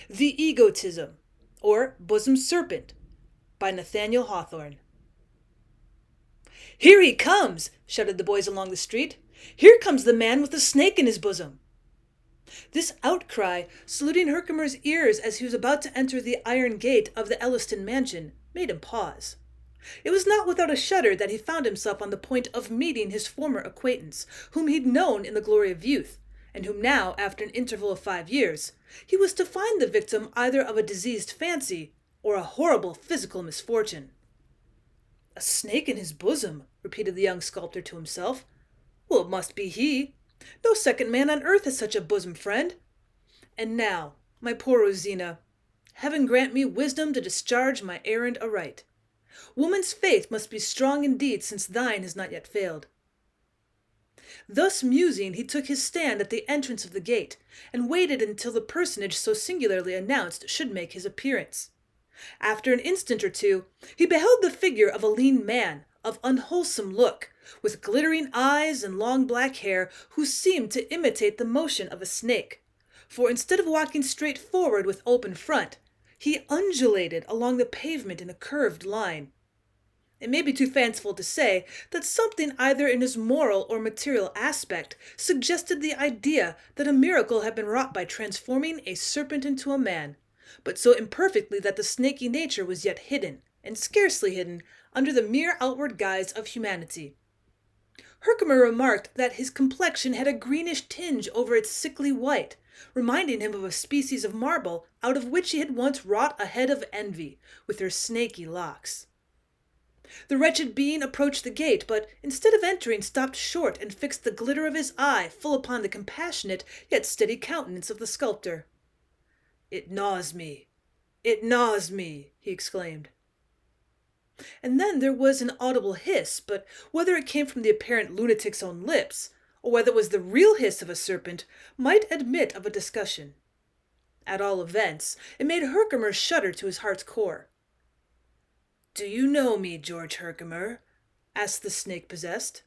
The Egotism, or Bosom Serpent, by Nathaniel Hawthorne. "Here he comes!" shouted the boys along the street. "Here comes the man with the snake in his bosom!" This outcry, saluting Herkimer's ears as he was about to enter the iron gate of the Elliston mansion, made him pause. It was not without a shudder that he found himself on the point of meeting his former acquaintance, whom he'd known in the glory of youth, and whom now, after an interval of 5 years, he was to find the victim either of a diseased fancy or a horrible physical misfortune. "A snake in his bosom," repeated the young sculptor to himself. "Well, it must be he. No second man on earth has such a bosom friend. And now, my poor Rosina, heaven grant me wisdom to discharge my errand aright. Woman's faith must be strong indeed, since thine has not yet failed." Thus musing, he took his stand at the entrance of the gate, and waited until the personage so singularly announced should make his appearance. After an instant or two, he beheld the figure of a lean man, of unwholesome look, with glittering eyes and long black hair, who seemed to imitate the motion of a snake, for instead of walking straight forward with open front, he undulated along the pavement in a curved line. It may be too fanciful to say that something either in his moral or material aspect suggested the idea that a miracle had been wrought by transforming a serpent into a man, but so imperfectly that the snaky nature was yet hidden, and scarcely hidden, under the mere outward guise of humanity. Herkimer remarked that his complexion had a greenish tinge over its sickly white, reminding him of a species of marble out of which he had once wrought a head of Envy, with her snaky locks. The wretched being approached the gate, but instead of entering, stopped short and fixed the glitter of his eye full upon the compassionate yet steady countenance of the sculptor. "It gnaws me, it gnaws me," he exclaimed. And then there was an audible hiss, but whether it came from the apparent lunatic's own lips, or whether it was the real hiss of a serpent, might admit of a discussion. At all events, it made Herkimer shudder to his heart's core. "Do you know me, George Herkimer?" asked the snake-possessed.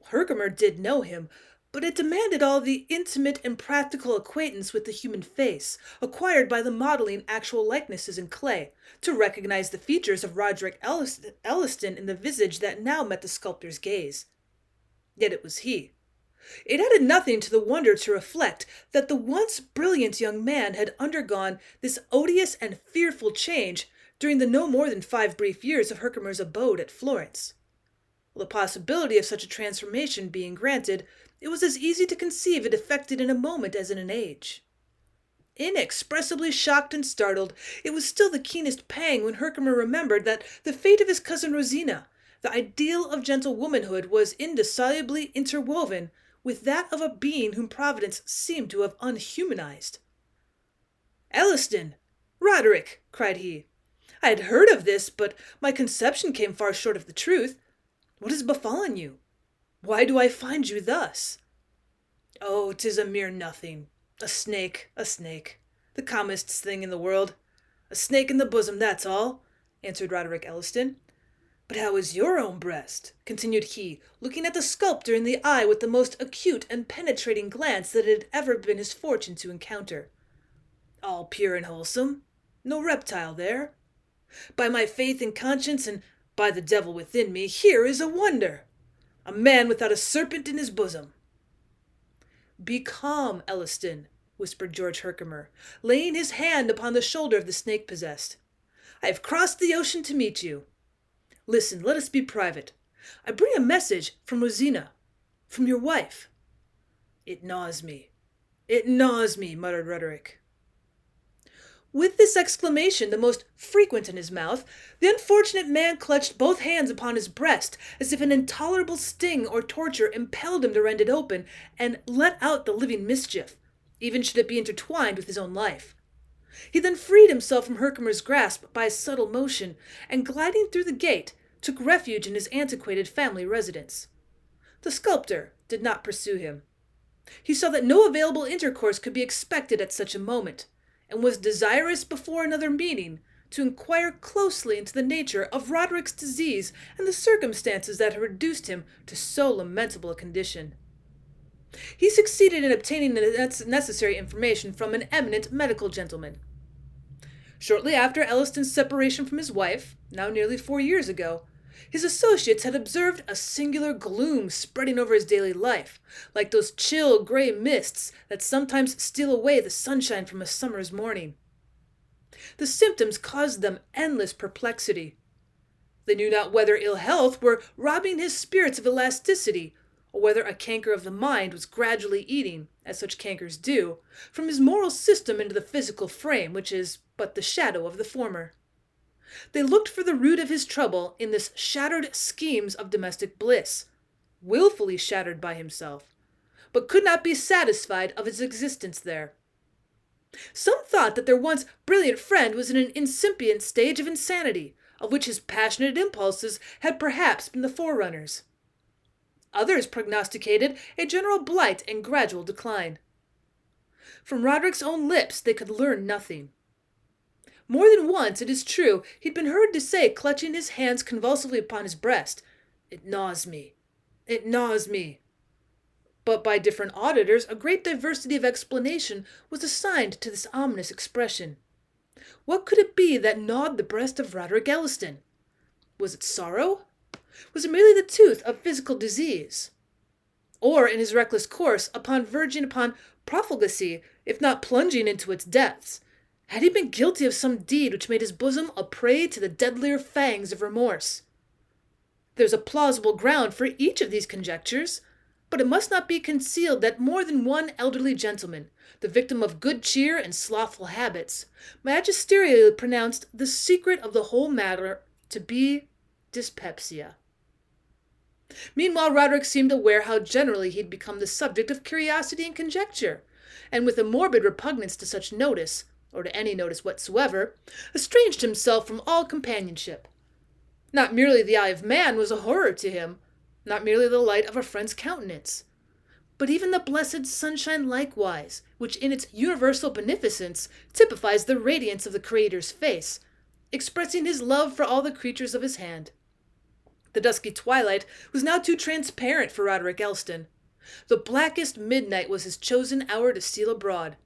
Herkimer did know him, but it demanded all the intimate and practical acquaintance with the human face, acquired by the modeling actual likenesses in clay, to recognize the features of Roderick Elliston in the visage that now met the sculptor's gaze. Yet it was he. It added nothing to the wonder to reflect that the once brilliant young man had undergone this odious and fearful change during the no more than 5 brief years of Herkimer's abode at Florence. The possibility of such a transformation being granted, it was as easy to conceive it effected in a moment as in an age. Inexpressibly shocked and startled, it was still the keenest pang when Herkimer remembered that the fate of his cousin Rosina, the ideal of gentle womanhood, was indissolubly interwoven with that of a being whom Providence seemed to have unhumanized. "Elliston! Roderick!" cried he. "I had heard of this, but my conception came far short of the truth. What has befallen you? Why do I find you thus?" "Oh, 'tis a mere nothing. A snake, the commonest thing in the world. A snake in the bosom, that's all," answered Roderick Elliston. "But how is your own breast?" continued he, looking at the sculptor in the eye with the most acute and penetrating glance that it had ever been his fortune to encounter. "All pure and wholesome. No reptile there. By my faith and conscience, and by the devil within me, here is a wonder! A man without a serpent in his bosom." "Be calm, Elliston," whispered George Herkimer, laying his hand upon the shoulder of the snake-possessed. "I have crossed the ocean to meet you. Listen, let us be private. I bring a message from Rosina, from your wife." It gnaws me, muttered Roderick. With this exclamation, the most frequent in his mouth, the unfortunate man clutched both hands upon his breast, as if an intolerable sting or torture impelled him to rend it open and let out the living mischief, even should it be intertwined with his own life. He then freed himself from Herkimer's grasp by a subtle motion, and gliding through the gate, took refuge in his antiquated family residence. The sculptor did not pursue him. He saw that no available intercourse could be expected at such a moment, and was desirous before another meeting to inquire closely into the nature of Roderick's disease and the circumstances that had reduced him to so lamentable a condition. He succeeded in obtaining the necessary information from an eminent medical gentleman. Shortly after Elliston's separation from his wife, now nearly 4 years ago, his associates had observed a singular gloom spreading over his daily life, like those chill gray mists that sometimes steal away the sunshine from a summer's morning. The symptoms caused them endless perplexity. They knew not whether ill health were robbing his spirits of elasticity, or whether a canker of the mind was gradually eating, as such cankers do, from his moral system into the physical frame, which is but the shadow of the former. They looked for the root of his trouble in this shattered schemes of domestic bliss, wilfully shattered by himself, but could not be satisfied of his existence there. Some thought that their once brilliant friend was in an incipient stage of insanity, of which his passionate impulses had perhaps been the forerunners. Others prognosticated a general blight and gradual decline. From Roderick's own lips they could learn nothing. More than once, it is true, he'd been heard to say, clutching his hands convulsively upon his breast, "It gnaws me. It gnaws me." But by different auditors, a great diversity of explanation was assigned to this ominous expression. What could it be that gnawed the breast of Roderick Elliston? Was it sorrow? Was it merely the tooth of physical disease? Or, in his reckless course, verging upon profligacy, if not plunging into its depths, had he been guilty of some deed which made his bosom a prey to the deadlier fangs of remorse? There is a plausible ground for each of these conjectures, but it must not be concealed that more than one elderly gentleman, the victim of good cheer and slothful habits, magisterially pronounced the secret of the whole matter to be dyspepsia. Meanwhile, Roderick seemed aware how generally he had become the subject of curiosity and conjecture, and with a morbid repugnance to such notice, or to any notice whatsoever, estranged himself from all companionship. Not merely the eye of man was a horror to him, not merely the light of a friend's countenance, but even the blessed sunshine likewise, which in its universal beneficence typifies the radiance of the Creator's face, expressing his love for all the creatures of his hand. The dusky twilight was now too transparent for Roderick Elliston. The blackest midnight was his chosen hour to steal abroad,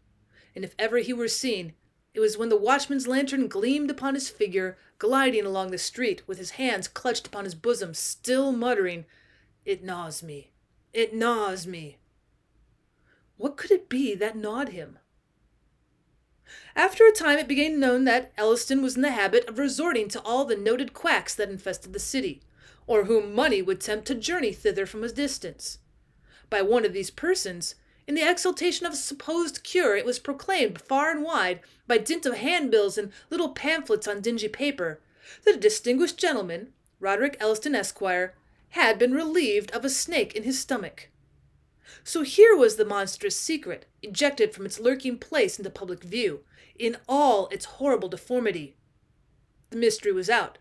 and if ever he were seen, it was when the watchman's lantern gleamed upon his figure, gliding along the street, with his hands clutched upon his bosom, still muttering, "It gnaws me, it gnaws me." What could it be that gnawed him? After a time it became known that Elliston was in the habit of resorting to all the noted quacks that infested the city, or whom money would tempt to journey thither from a distance. By one of these persons, in the exultation of a supposed cure, it was proclaimed far and wide, by dint of handbills and little pamphlets on dingy paper, that a distinguished gentleman, Roderick Elliston, Esquire, had been relieved of a snake in his stomach. So here was the monstrous secret, ejected from its lurking place into public view, in all its horrible deformity. The mystery was out,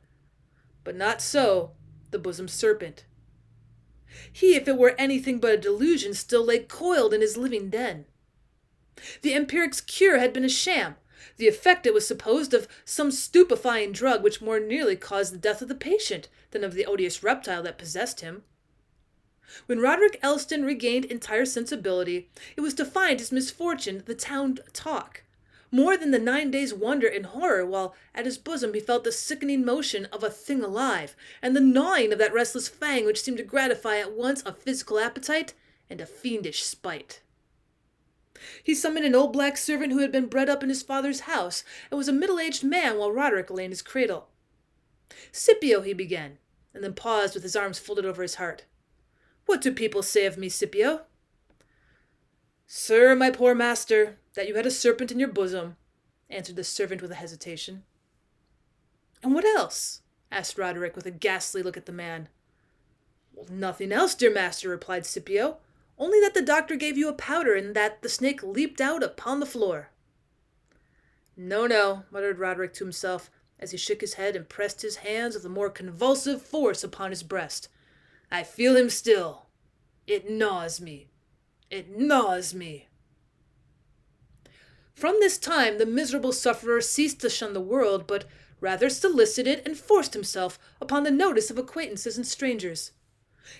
but not so the Bosom Serpent. He, if it were anything but a delusion, still lay coiled in his living den. The empiric's cure had been a sham, the effect, it was supposed, of some stupefying drug which more nearly caused the death of the patient than of the odious reptile that possessed him. When Roderick Elliston regained entire sensibility, it was to find his misfortune the town talk, more than the 9 days' wonder and horror, while at his bosom he felt the sickening motion of a thing alive, and the gnawing of that restless fang which seemed to gratify at once a physical appetite and a fiendish spite. He summoned an old black servant who had been bred up in his father's house, and was a middle-aged man while Roderick lay in his cradle. "Scipio," he began, and then paused with his arms folded over his heart. "What do people say of me, Scipio?" "Sir, my poor master, that you had a serpent in your bosom," answered the servant with a hesitation. "And what else?" asked Roderick with a ghastly look at the man. "Well, nothing else, dear master," replied Scipio, "only that the doctor gave you a powder and that the snake leaped out upon the floor." "No, no," muttered Roderick to himself, as he shook his head and pressed his hands with a more convulsive force upon his breast. "I feel him still. It gnaws me. It gnaws me." From this time the miserable sufferer ceased to shun the world, but rather solicited and forced himself upon the notice of acquaintances and strangers.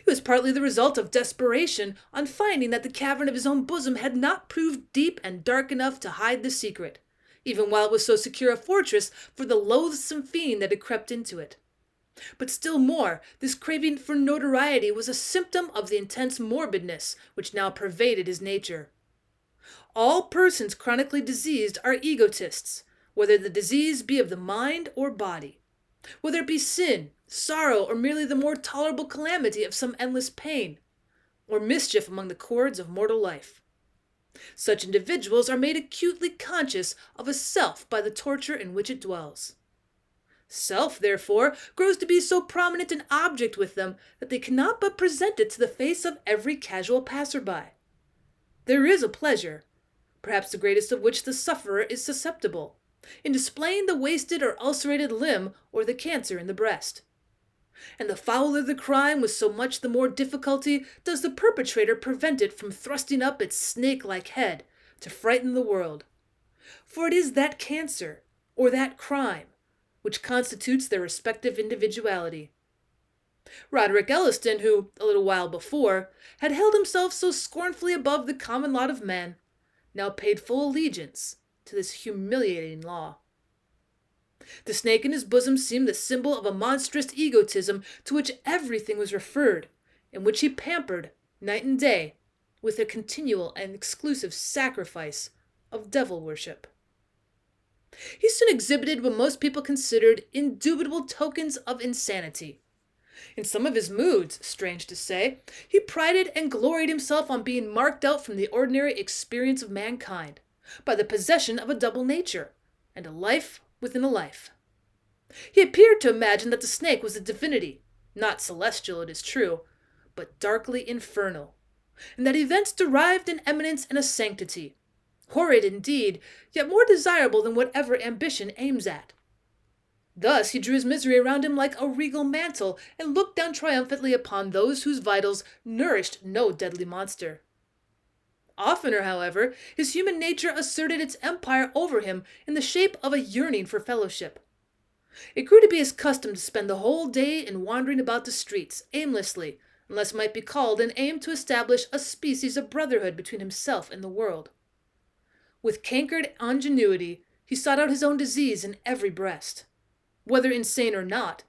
It was partly the result of desperation on finding that the cavern of his own bosom had not proved deep and dark enough to hide the secret, even while it was so secure a fortress for the loathsome fiend that had crept into it. But still more, this craving for notoriety was a symptom of the intense morbidness which now pervaded his nature. All persons chronically diseased are egotists, whether the disease be of the mind or body, whether it be sin, sorrow, or merely the more tolerable calamity of some endless pain, or mischief among the chords of mortal life. Such individuals are made acutely conscious of a self by the torture in which it dwells. Self, therefore, grows to be so prominent an object with them that they cannot but present it to the face of every casual passer-by. There is a pleasure, perhaps the greatest of which the sufferer is susceptible, in displaying the wasted or ulcerated limb or the cancer in the breast. And the fouler the crime, with so much the more difficulty does the perpetrator prevent it from thrusting up its snake-like head to frighten the world. For it is that cancer, or that crime, which constitutes their respective individuality. Roderick Elliston, who, a little while before, had held himself so scornfully above the common lot of men, now paid full allegiance to this humiliating law. The snake in his bosom seemed the symbol of a monstrous egotism to which everything was referred, and which he pampered, night and day, with a continual and exclusive sacrifice of devil worship. He soon exhibited what most people considered indubitable tokens of insanity. In some of his moods, strange to say, he prided and gloried himself on being marked out from the ordinary experience of mankind by the possession of a double nature, and a life within a life. He appeared to imagine that the snake was a divinity, not celestial, it is true, but darkly infernal, and that events derived an eminence and a sanctity, horrid indeed, yet more desirable than whatever ambition aims at. Thus he drew his misery around him like a regal mantle, and looked down triumphantly upon those whose vitals nourished no deadly monster. Oftener, however, his human nature asserted its empire over him in the shape of a yearning for fellowship. It grew to be his custom to spend the whole day in wandering about the streets, aimlessly, unless it might be called an aim to establish a species of brotherhood between himself and the world. With cankered ingenuity, he sought out his own disease in every breast. Whether insane or not,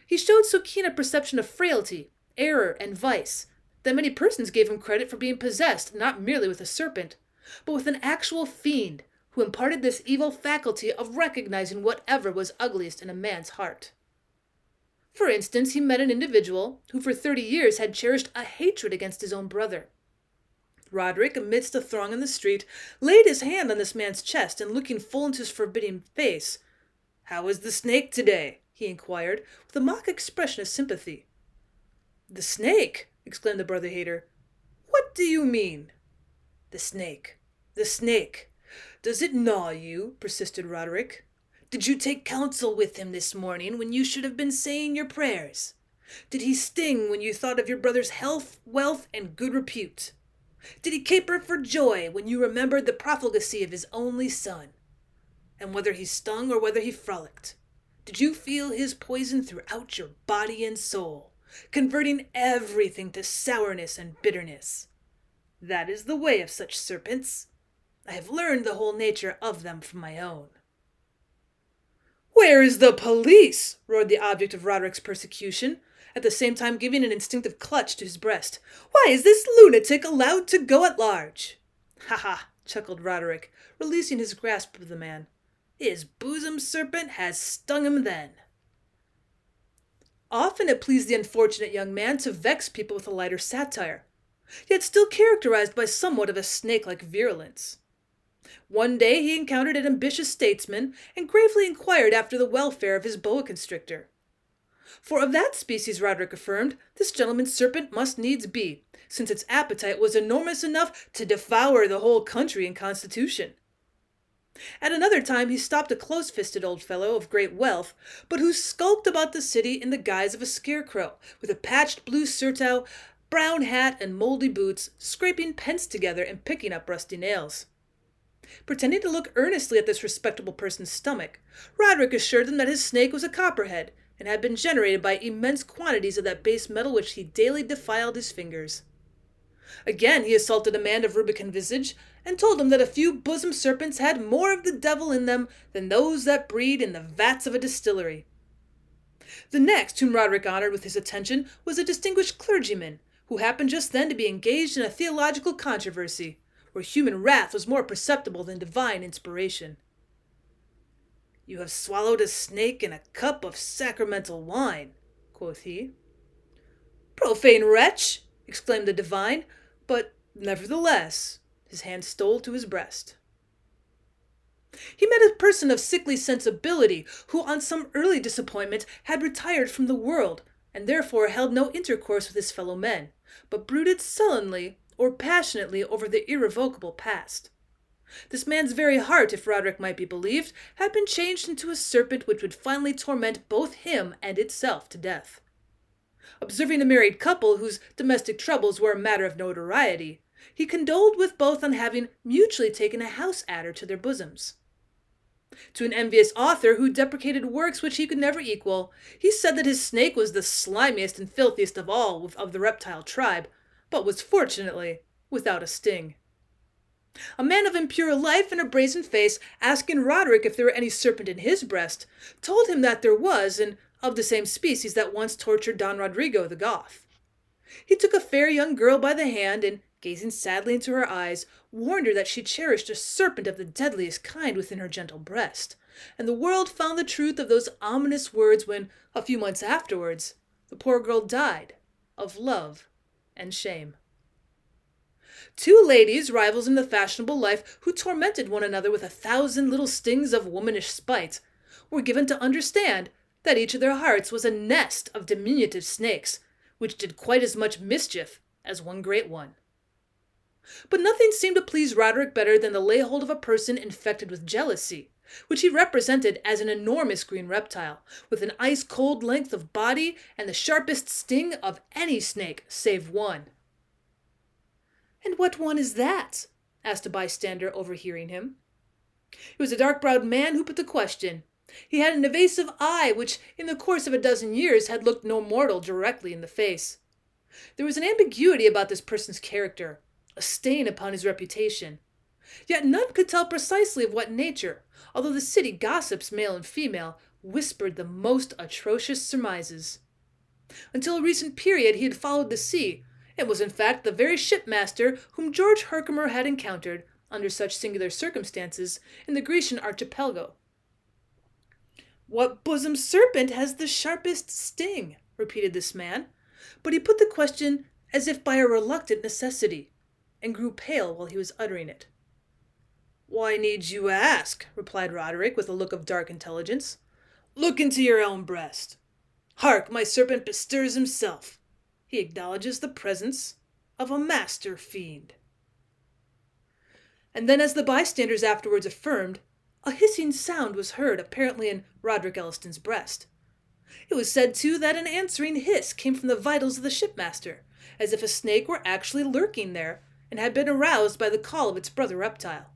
he showed so keen a perception of frailty, error, and vice, that many persons gave him credit for being possessed not merely with a serpent, but with an actual fiend, who imparted this evil faculty of recognizing whatever was ugliest in a man's heart. For instance, he met an individual who for 30 years had cherished a hatred against his own brother. Roderick, amidst a throng in the street, laid his hand on this man's chest, and looking full into his forbidding face, "How is the snake today?" he inquired, with a mock expression of sympathy. "The snake?" exclaimed the brother-hater. "What do you mean?" "The snake. The snake. Does it gnaw you?" persisted Roderick. "Did you take counsel with him this morning when you should have been saying your prayers? Did he sting when you thought of your brother's health, wealth, and good repute? Did he caper for joy when you remembered the profligacy of his only son? And whether he stung or whether he frolicked, did you feel his poison throughout your body and soul, converting everything to sourness and bitterness? That is the way of such serpents. I have learned the whole nature of them from my own." "Where is the police?" roared the object of Roderick's persecution, at the same time giving an instinctive clutch to his breast. "Why is this lunatic allowed to go at large?" "Ha ha!" chuckled Roderick, releasing his grasp of the man. "His bosom serpent has stung him then." Often it pleased the unfortunate young man to vex people with a lighter satire, yet still characterized by somewhat of a snake-like virulence. One day he encountered an ambitious statesman, and gravely inquired after the welfare of his boa constrictor. For of that species, Roderick affirmed, this gentleman's serpent must needs be, since its appetite was enormous enough to devour the whole country and constitution. At another time he stopped a close-fisted old fellow of great wealth, but who skulked about the city in the guise of a scarecrow, with a patched blue surtout, brown hat, and mouldy boots, scraping pence together and picking up rusty nails. Pretending to look earnestly at this respectable person's stomach, Roderick assured them that his snake was a copperhead, and had been generated by immense quantities of that base metal which he daily defiled his fingers. Again he assaulted a man of rubicund visage, and told him that a few bosom serpents had more of the devil in them than those that breed in the vats of a distillery. The next whom Roderick honored with his attention was a distinguished clergyman, who happened just then to be engaged in a theological controversy, where human wrath was more perceptible than divine inspiration. "You have swallowed a snake in a cup of sacramental wine," quoth he. "Profane wretch!" exclaimed the divine, but nevertheless his hand stole to his breast. He met a person of sickly sensibility, who on some early disappointment had retired from the world, and therefore held no intercourse with his fellow men, but brooded sullenly or passionately over the irrevocable past. This man's very heart, if Roderick might be believed, had been changed into a serpent which would finally torment both him and itself to death. Observing a married couple whose domestic troubles were a matter of notoriety, he condoled with both on having mutually taken a house adder to their bosoms. To an envious author who deprecated works which he could never equal, he said that his snake was the slimiest and filthiest of all of the reptile tribe, but was fortunately without a sting. A man of impure life and a brazen face, asking Roderick if there were any serpent in his breast, told him that there was, and of the same species that once tortured Don Rodrigo the Goth. He took a fair young girl by the hand, and, gazing sadly into her eyes, warned her that she cherished a serpent of the deadliest kind within her gentle breast, and the world found the truth of those ominous words when, a few months afterwards, the poor girl died of love and shame. Two ladies, rivals in the fashionable life, who tormented one another with 1,000 little stings of womanish spite, were given to understand that each of their hearts was a nest of diminutive snakes, which did quite as much mischief as one great one. But nothing seemed to please Roderick better than to lay hold of a person infected with jealousy, which he represented as an enormous green reptile, with an ice-cold length of body and the sharpest sting of any snake save one. "And what one is that?" asked a bystander, overhearing him. It was a dark-browed man who put the question. He had an evasive eye which, in the course of a dozen years, had looked no mortal directly in the face. There was an ambiguity about this person's character, a stain upon his reputation. Yet none could tell precisely of what nature, although the city gossips, male and female, whispered the most atrocious surmises. Until a recent period he had followed the sea, and was in fact the very shipmaster whom George Herkimer had encountered, under such singular circumstances, in the Grecian archipelago. "What bosom serpent has the sharpest sting?" repeated this man, but he put the question as if by a reluctant necessity, and grew pale while he was uttering it. "Why need you ask?" replied Roderick, with a look of dark intelligence. "Look into your own breast. Hark, my serpent bestirs himself. He acknowledges the presence of a master fiend." And then, as the bystanders afterwards affirmed, a hissing sound was heard, apparently in Roderick Elliston's breast. It was said, too, that an answering hiss came from the vitals of the shipmaster, as if a snake were actually lurking there, and had been aroused by the call of its brother reptile.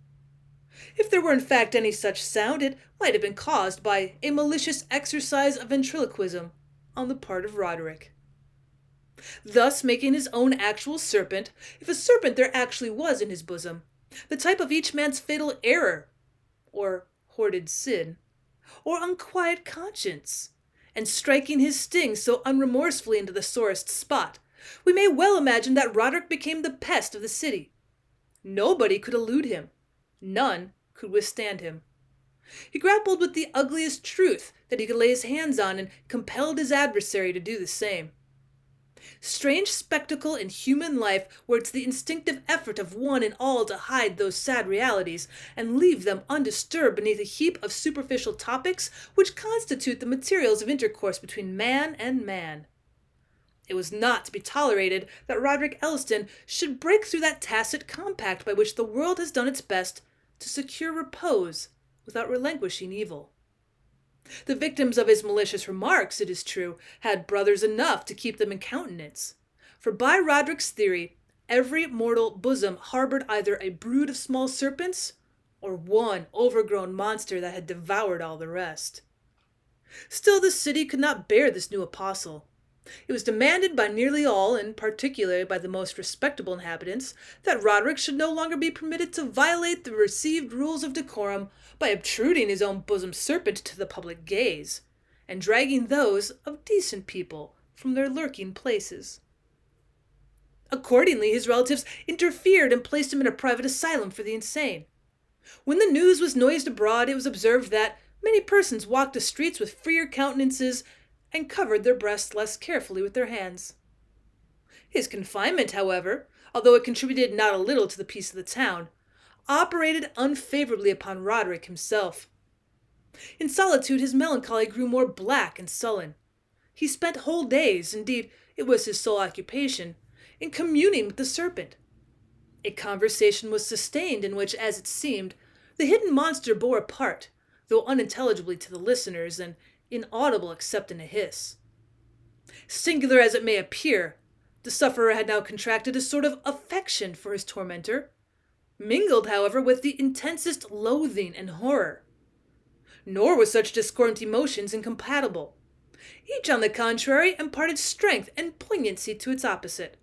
If there were in fact any such sound, it might have been caused by a malicious exercise of ventriloquism on the part of Roderick. Thus making his own actual serpent, if a serpent there actually was in his bosom, the type of each man's fatal error, or hoarded sin, or unquiet conscience, and striking his sting so unremorsefully into the sorest spot, we may well imagine that Roderick became the pest of the city. Nobody could elude him. None could withstand him. He grappled with the ugliest truth that he could lay his hands on, and compelled his adversary to do the same. Strange spectacle in human life, where it's the instinctive effort of one and all to hide those sad realities, and leave them undisturbed beneath a heap of superficial topics which constitute the materials of intercourse between man and man. It was not to be tolerated that Roderick Elliston should break through that tacit compact by which the world has done its best to secure repose without relinquishing evil. The victims of his malicious remarks, it is true, had brothers enough to keep them in countenance, for by Roderick's theory, every mortal bosom harbored either a brood of small serpents or one overgrown monster that had devoured all the rest. Still, the city could not bear this new apostle. It was demanded by nearly all, and particularly by the most respectable inhabitants, that Roderick should no longer be permitted to violate the received rules of decorum by obtruding his own bosom serpent to the public gaze, and dragging those of decent people from their lurking places. Accordingly, his relatives interfered and placed him in a private asylum for the insane. When the news was noised abroad, it was observed that many persons walked the streets with freer countenances and covered their breasts less carefully with their hands. His confinement, however, although it contributed not a little to the peace of the town, operated unfavorably upon Roderick himself. In solitude his melancholy grew more black and sullen. He spent whole days, indeed it was his sole occupation, in communing with the serpent. A conversation was sustained in which, as it seemed, the hidden monster bore a part, though unintelligibly to the listeners, and inaudible except in a hiss. Singular as it may appear, the sufferer had now contracted a sort of affection for his tormentor, mingled, however, with the intensest loathing and horror. Nor were such discordant emotions incompatible. Each, on the contrary, imparted strength and poignancy to its opposite.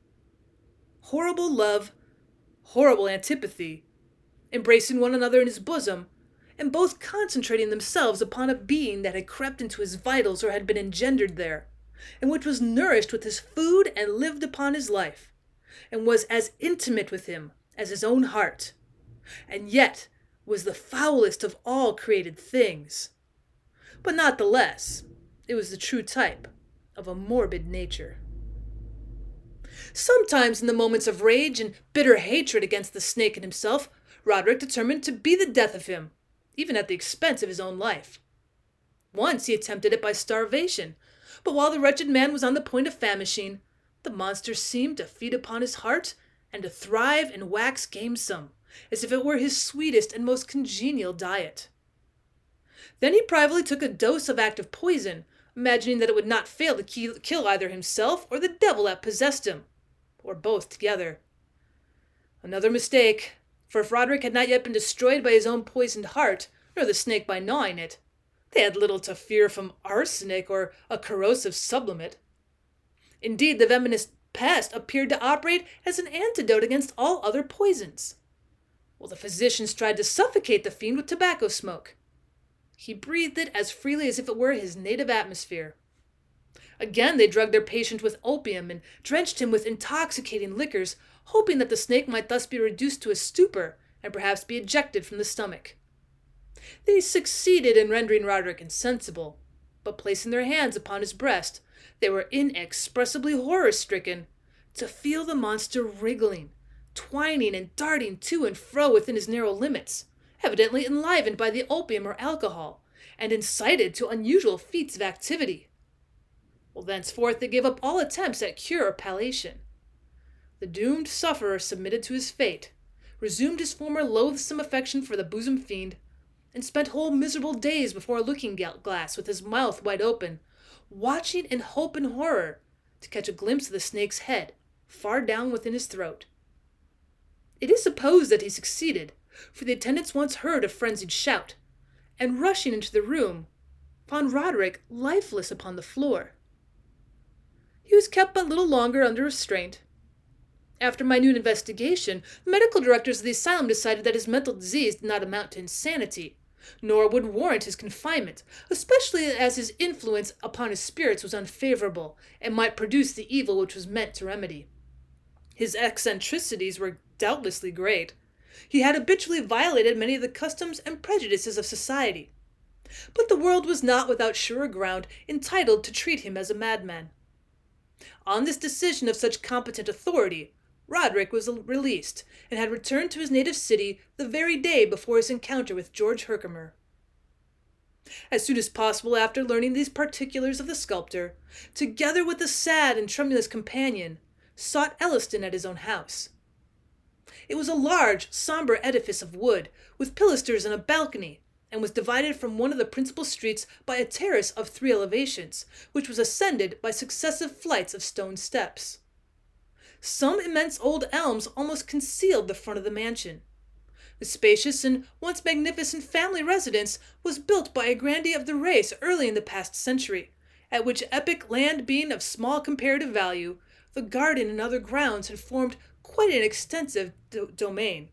Horrible love, horrible antipathy, embracing one another in his bosom, and both concentrating themselves upon a being that had crept into his vitals or had been engendered there, and which was nourished with his food and lived upon his life, and was as intimate with him as his own heart, and yet was the foulest of all created things. But not the less, it was the true type of a morbid nature. Sometimes in the moments of rage and bitter hatred against the snake and himself, Roderick determined to be the death of him, even at the expense of his own life. Once he attempted it by starvation, but while the wretched man was on the point of famishing, the monster seemed to feed upon his heart and to thrive and wax gamesome, as if it were his sweetest and most congenial diet. Then he privately took a dose of active poison, imagining that it would not fail to kill either himself or the devil that possessed him, or both together. Another mistake, for if Roderick had not yet been destroyed by his own poisoned heart, nor the snake by gnawing it, they had little to fear from arsenic or a corrosive sublimate. Indeed, the venomous pest appeared to operate as an antidote against all other poisons. While the physicians tried to suffocate the fiend with tobacco smoke, he breathed it as freely as if it were his native atmosphere. Again they drugged their patient with opium and drenched him with intoxicating liquors, hoping that the snake might thus be reduced to a stupor and perhaps be ejected from the stomach. They succeeded in rendering Roderick insensible, but placing their hands upon his breast, they were inexpressibly horror-stricken to feel the monster wriggling, twining and darting to and fro within his narrow limits, evidently enlivened by the opium or alcohol, and incited to unusual feats of activity. Well, thenceforth they gave up all attempts at cure or palliation. The doomed sufferer submitted to his fate, resumed his former loathsome affection for the bosom fiend, and spent whole miserable days before a looking-glass with his mouth wide open, watching in hope and horror to catch a glimpse of the snake's head far down within his throat. It is supposed that he succeeded, for the attendants once heard a frenzied shout, and rushing into the room, found Roderick lifeless upon the floor. He was kept but little longer under restraint. After minute investigation, the medical directors of the asylum decided that his mental disease did not amount to insanity, nor would warrant his confinement, especially as his influence upon his spirits was unfavorable, and might produce the evil which was meant to remedy. His eccentricities were doubtlessly great. He had habitually violated many of the customs and prejudices of society. But the world was not without surer ground entitled to treat him as a madman. On this decision of such competent authority, Roderick was released, and had returned to his native city the very day before his encounter with George Herkimer. As soon as possible after learning these particulars of the sculptor, together with the sad and tremulous companion, sought Elliston at his own house. It was a large, sombre edifice of wood, with pilasters and a balcony, and was divided from one of the principal streets by a terrace of 3 elevations, which was ascended by successive flights of stone steps. Some immense old elms almost concealed the front of the mansion. The spacious and once magnificent family residence was built by a grandee of the race early in the past century, at which epoch land being of small comparative value, the garden and other grounds had formed quite an extensive domain.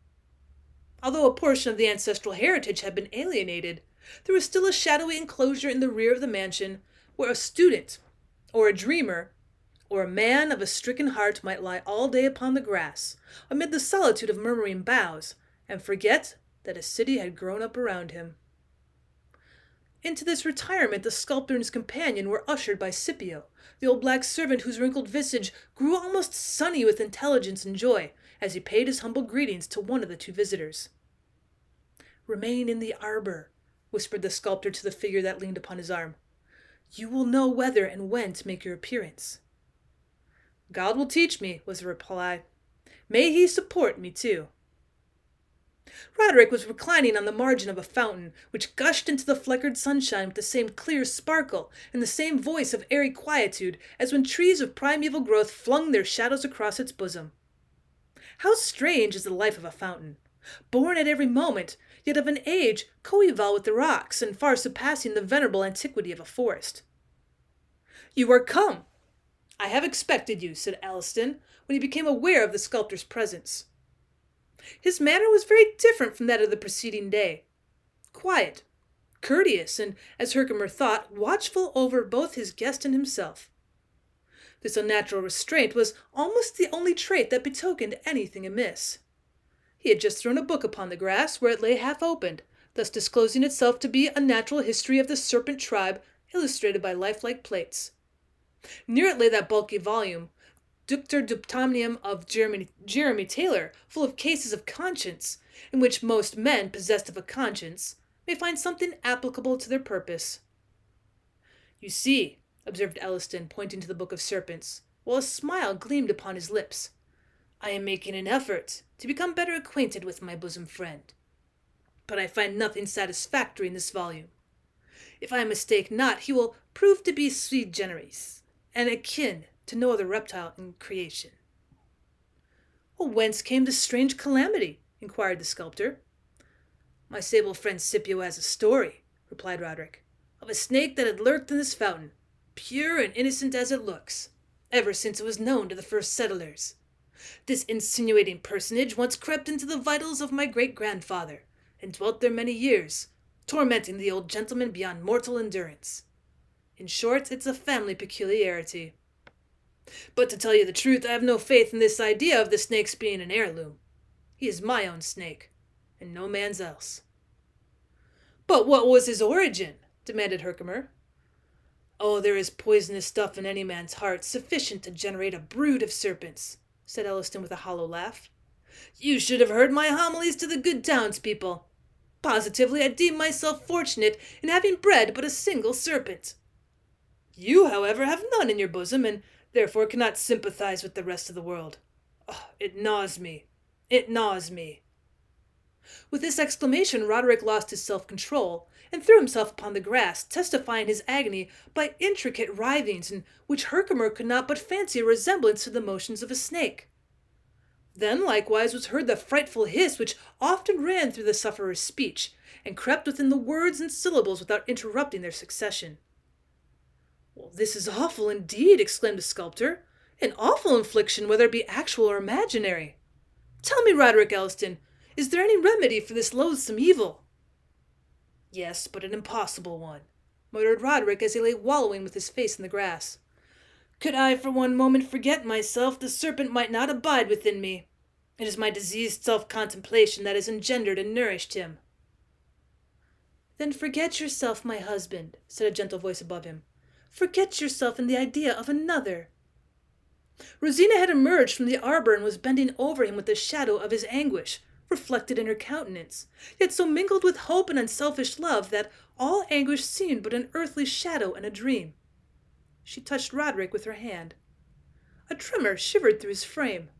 Although a portion of the ancestral heritage had been alienated, there was still a shadowy enclosure in the rear of the mansion where a student, or a dreamer, or a man of a stricken heart might lie all day upon the grass, amid the solitude of murmuring boughs, and forget that a city had grown up around him. Into this retirement the sculptor and his companion were ushered by Scipio, the old black servant whose wrinkled visage grew almost sunny with intelligence and joy as he paid his humble greetings to one of the two visitors. "Remain in the arbor," whispered the sculptor to the figure that leaned upon his arm. "You will know whether and when to make your appearance." "God will teach me," was the reply. "May he support me too." Roderick was reclining on the margin of a fountain, which gushed into the fleckered sunshine with the same clear sparkle and the same voice of airy quietude as when trees of primeval growth flung their shadows across its bosom. How strange is the life of a fountain, born at every moment, yet of an age coeval with the rocks and far surpassing the venerable antiquity of a forest. "You are come! I have expected you," said Elliston, when he became aware of the sculptor's presence. His manner was very different from that of the preceding day. Quiet, courteous, and, as Herkimer thought, watchful over both his guest and himself. This unnatural restraint was almost the only trait that betokened anything amiss. He had just thrown a book upon the grass, where it lay half opened, thus disclosing itself to be a natural history of the serpent tribe, illustrated by lifelike plates. Near it lay that bulky volume, Ductor Duptamnium of Jeremy Taylor, full of cases of conscience, in which most men possessed of a conscience may find something applicable to their purpose. "You see," observed Elliston, pointing to the Book of Serpents, while a smile gleamed upon his lips, "I am making an effort to become better acquainted with my bosom friend. But I find nothing satisfactory in this volume. If I mistake not, he will prove to be sui generis, and akin to no other reptile in creation." "Well, whence came this strange calamity?" inquired the sculptor. "My sable friend Scipio has a story," replied Roderick, "of a snake that had lurked in this fountain, pure and innocent as it looks, ever since it was known to the first settlers. This insinuating personage once crept into the vitals of my great-grandfather, and dwelt there many years, tormenting the old gentleman beyond mortal endurance. In short, it's a family peculiarity. But to tell you the truth, I have no faith in this idea of the snake's being an heirloom. He is my own snake, and no man's else." "But what was his origin?" demanded Herkimer. "Oh, there is poisonous stuff in any man's heart, sufficient to generate a brood of serpents," said Elliston with a hollow laugh. "You should have heard my homilies to the good townspeople. Positively, I deem myself fortunate in having bred but a single serpent. You, however, have none in your bosom, and therefore cannot sympathize with the rest of the world. Oh, it gnaws me. It gnaws me." With this exclamation, Roderick lost his self-control, and threw himself upon the grass, testifying his agony by intricate writhings, in which Herkimer could not but fancy a resemblance to the motions of a snake. Then likewise was heard the frightful hiss which often ran through the sufferer's speech, and crept within the words and syllables without interrupting their succession. "Well, this is awful indeed," exclaimed the sculptor. "An awful infliction, whether it be actual or imaginary. Tell me, Roderick Elliston, is there any remedy for this loathsome evil?" "Yes, but an impossible one," muttered Roderick as he lay wallowing with his face in the grass. "Could I for one moment forget myself, the serpent might not abide within me. It is my diseased self-contemplation that has engendered and nourished him." "Then forget yourself, my husband," said a gentle voice above him. "Forget yourself in the idea of another." Rosina had emerged from the arbor and was bending over him with the shadow of his anguish reflected in her countenance, yet so mingled with hope and unselfish love that all anguish seemed but an earthly shadow and a dream. She touched Roderick with her hand. A tremor shivered through his frame.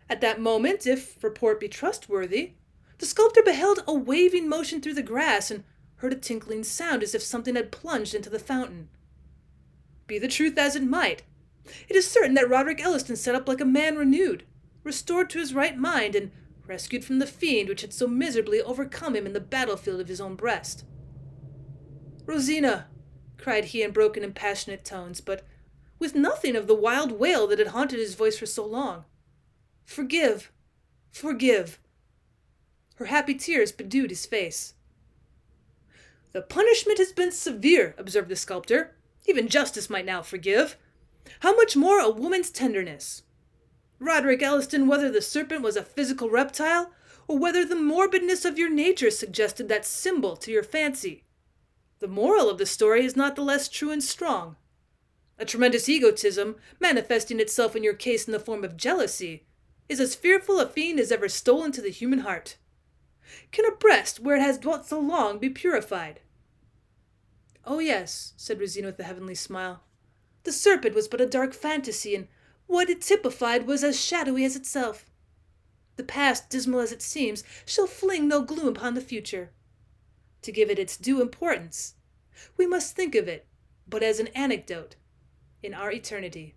At that moment, if report be trustworthy, the sculptor beheld a waving motion through the grass and heard a tinkling sound as if something had plunged into the fountain. Be the truth as it might, it is certain that Roderick Elliston sat up like a man renewed, restored to his right mind, and rescued from the fiend which had so miserably overcome him in the battlefield of his own breast. "Rosina!" cried he in broken and passionate tones, but with nothing of the wild wail that had haunted his voice for so long. "Forgive! Forgive!" Her happy tears bedewed his face. "The punishment has been severe," observed the sculptor. "Even justice might now forgive. How much more a woman's tenderness? Roderick Elliston, whether the serpent was a physical reptile, or whether the morbidness of your nature suggested that symbol to your fancy, the moral of the story is not the less true and strong. A tremendous egotism, manifesting itself in your case in the form of jealousy, is as fearful a fiend as ever stole into the human heart. Can a breast, where it has dwelt so long, be purified?" "Oh yes," said Rosina with a heavenly smile. "The serpent was but a dark fantasy, and what it typified was as shadowy as itself. The past, dismal as it seems, shall fling no gloom upon the future. To give it its due importance, we must think of it but as an anecdote in our eternity."